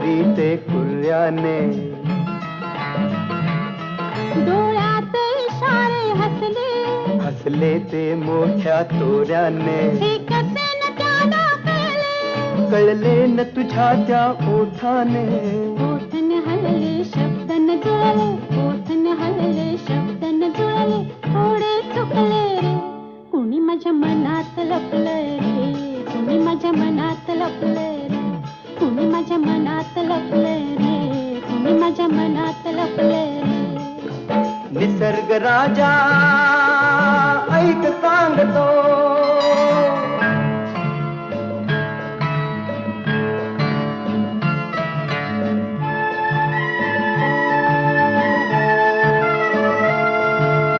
केली ते कुर्याने. डोळ्यात इशारे हसले, हसले ते मोठ्या तोऱ्याने. हे कसे न त्याला कळले, कळले न तुझ्या त्या ओठाने. ओठन हलले शब्द न जुळले, ओठन हलले शब्द न जुळले, थोडे चुकले रे. कुणी माझ्या मनात लपले रे, कुणी माझ्या मनात लपले रे, कुणी माझ्या मनात लपले रे, कुणी माझ्या मनात लपले रे. निसर्ग राजा ऐक